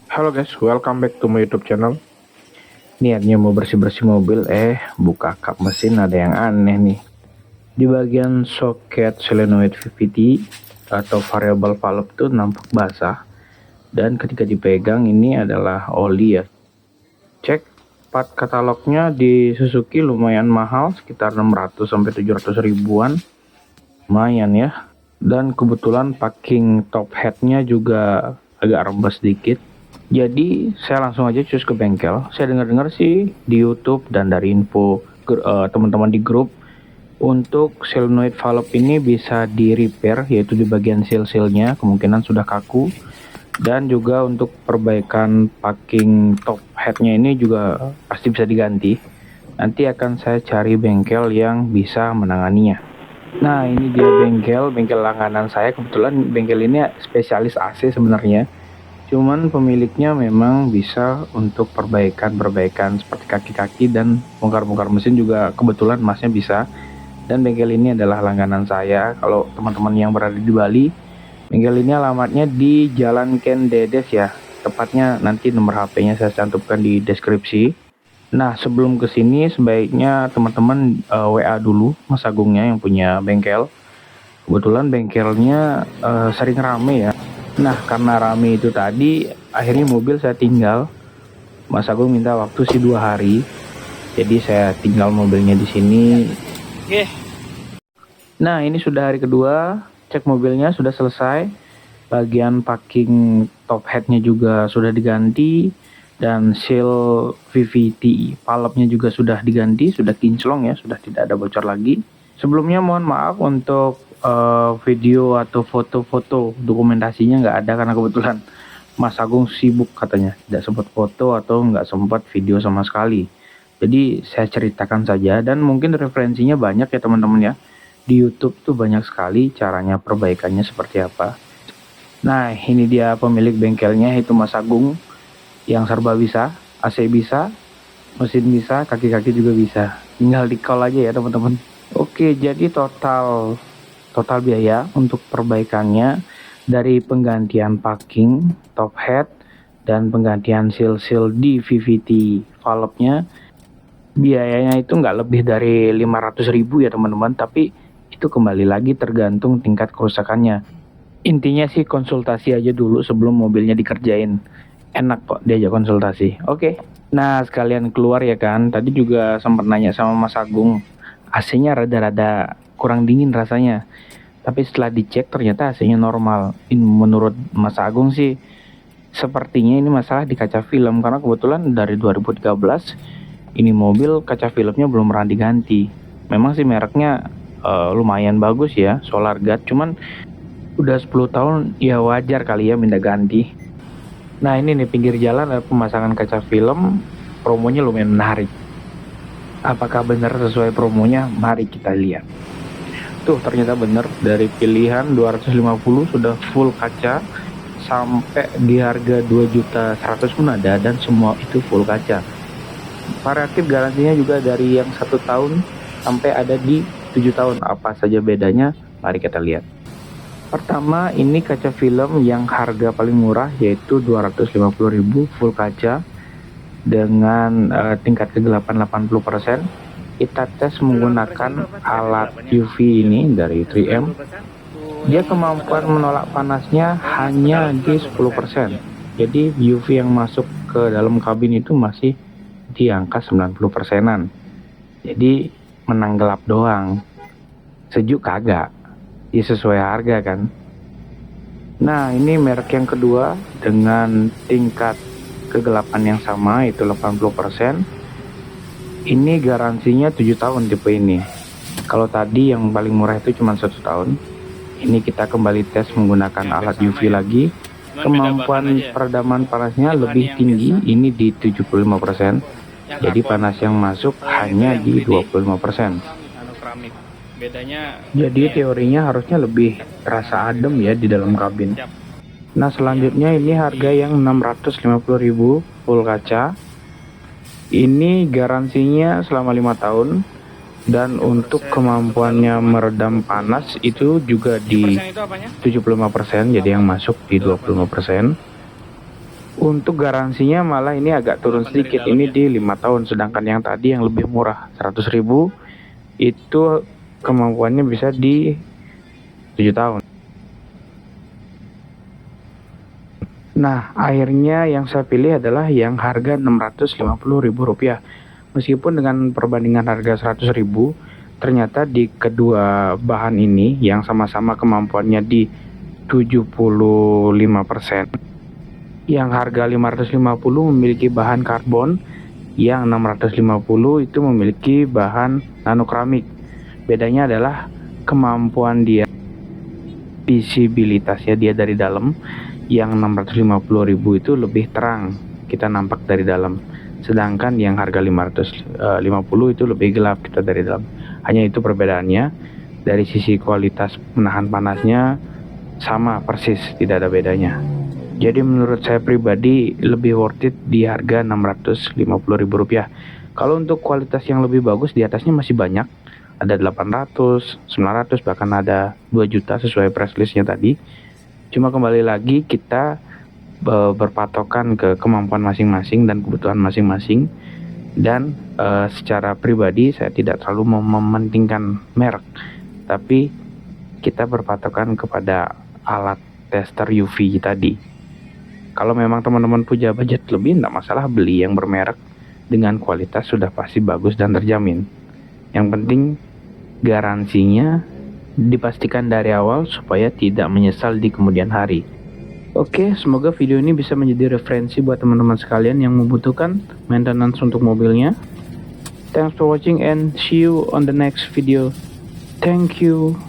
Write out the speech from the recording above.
Halo guys, welcome back to my YouTube channel. Niatnya mau bersih-bersih mobil, buka kap mesin ada yang aneh nih. Di bagian soket solenoid VVT atau variable valve tuh nampak basah. Dan ketika dipegang ini adalah oli ya. Cek part katalognya di Suzuki lumayan mahal, sekitar 600 sampai 700 ribuan. Lumayan ya. Dan kebetulan packing top headnya juga agak rembes sedikit. Jadi saya langsung aja cus ke bengkel. Saya dengar-dengar sih di YouTube dan dari info teman-teman di grup untuk solenoid valve ini bisa di repair, yaitu di bagian seal-sealnya kemungkinan sudah kaku, dan juga untuk perbaikan packing top headnya ini juga pasti bisa diganti. Nanti akan saya cari bengkel yang bisa menanganinya. Nah, ini dia bengkel langganan saya. Kebetulan bengkel ini spesialis AC sebenarnya. Cuman pemiliknya memang bisa untuk perbaikan seperti kaki-kaki dan bongkar-bongkar mesin juga kebetulan masnya bisa. Dan bengkel ini adalah langganan saya. Kalau teman-teman yang berada di Bali, bengkel ini alamatnya di Jalan Ken Dedes ya. Tepatnya nanti nomor HP-nya saya cantumkan di deskripsi. Nah, sebelum ke sini sebaiknya teman-teman WA dulu Mas Agungnya yang punya bengkel. Kebetulan bengkelnya sering rame ya. Nah, karena rame itu tadi, akhirnya mobil saya tinggal. Mas Agung minta waktu sih 2 hari. Jadi saya tinggal mobilnya di sini. Nah, ini sudah hari kedua. Cek mobilnya sudah selesai. Bagian packing top headnya juga sudah diganti. Dan seal VVT valve-nya juga sudah diganti. Sudah kinclong ya, sudah tidak ada bocor lagi. Sebelumnya mohon maaf untuk video atau foto-foto dokumentasinya nggak ada karena kebetulan Mas Agung sibuk katanya, tidak sempat foto atau nggak sempat video sama sekali. Jadi saya ceritakan saja, dan mungkin referensinya banyak ya teman-teman ya. Di YouTube tuh banyak sekali caranya perbaikannya seperti apa. Nah, ini dia pemilik bengkelnya, itu Mas Agung, yang serba bisa, AC bisa, mesin bisa, kaki-kaki juga bisa. Tinggal di call aja ya teman-teman. Oke, jadi total biaya untuk perbaikannya dari penggantian packing, top head, dan penggantian seal-seal di VVT valve-nya, biayanya itu nggak lebih dari 500.000 ya teman-teman, tapi itu kembali lagi tergantung tingkat kerusakannya. Intinya sih konsultasi aja dulu sebelum mobilnya dikerjain. Enak kok diajak konsultasi. Oke. Nah, sekalian keluar ya kan. Tadi juga sempat nanya sama Mas Agung. AC-nya rada-rada kurang dingin rasanya. Tapi setelah dicek ternyata AC-nya normal. Ini menurut Mas Agung sih sepertinya ini masalah di kaca film, karena kebetulan dari 2013 ini mobil kaca filmnya belum pernah diganti. Memang sih mereknya lumayan bagus ya, Solar Guard, cuman udah 10 tahun ya wajar kali ya minta ganti. Nah, ini nih pinggir jalan ada pemasangan kaca film, promonya lumayan menarik. Apakah benar sesuai promonya? Mari kita lihat. Tuh ternyata bener, dari pilihan 250 sudah full kaca sampai di harga 2.100.000 pun ada, dan semua itu full kaca. Variatif garansinya juga dari yang 1 tahun sampai ada di 7 tahun. Apa saja bedanya? Mari kita lihat. Pertama, ini kaca film yang harga paling murah yaitu 250.000 full kaca dengan tingkat kegelapan 80%. Kita tes menggunakan alat UV ini dari 3M. Dia kemampuan menolak panasnya hanya di 10%. Jadi UV yang masuk ke dalam kabin itu masih di angka 90%-an. Jadi menang gelap doang. Sejuk kagak. Ya sesuai harga kan. Nah, ini merek yang kedua dengan tingkat kegelapan yang sama, itu 80%. Ini garansinya 7 tahun tipe ini. Kalau tadi yang paling murah itu cuma 1 tahun. Ini kita kembali tes menggunakan alat UV lagi. Kemampuan peredaman panasnya lebih tinggi, ini di 75%. Jadi panas yang masuk hanya di 25%. Jadi teorinya harusnya lebih terasa adem ya di dalam kabin. Nah, selanjutnya ini harga yang 650.000 full kaca. Ini garansinya selama 5 tahun, dan untuk kemampuannya meredam panas itu juga di 75%, jadi yang masuk di 25%. Untuk garansinya malah ini agak turun sedikit, ini di 5 tahun, sedangkan yang tadi yang lebih murah 100.000 itu kemampuannya bisa di 7 tahun. Nah, akhirnya yang saya pilih adalah yang harga Rp650.000. Meskipun dengan perbandingan harga 100.000, ternyata di kedua bahan ini yang sama-sama kemampuannya di 75%, yang harga 550 memiliki bahan karbon, yang 650 itu memiliki bahan nanokeramik. Bedanya adalah kemampuan dia, visibilitasnya dia dari dalam. Yang 650.000 itu lebih terang, kita nampak dari dalam. Sedangkan yang harga 550 itu lebih gelap, kita dari dalam. Hanya itu perbedaannya. Dari sisi kualitas menahan panasnya sama persis, tidak ada bedanya. Jadi menurut saya pribadi lebih worth it di harga Rp650.000. Kalau untuk kualitas yang lebih bagus, di atasnya masih banyak. Ada 800, 900, bahkan ada 2 juta sesuai press listnya tadi. Cuma kembali lagi kita berpatokan ke kemampuan masing-masing dan kebutuhan masing-masing. Dan secara pribadi saya tidak terlalu mementingkan merek, tapi kita berpatokan kepada alat tester UV tadi. Kalau memang teman-teman punya budget lebih, tidak masalah beli yang bermerek dengan kualitas sudah pasti bagus dan terjamin. Yang penting garansinya dipastikan dari awal supaya tidak menyesal di kemudian hari. Oke, semoga video ini bisa menjadi referensi buat teman-teman sekalian yang membutuhkan maintenance untuk mobilnya. Thanks for watching and see you on the next video. Thank you.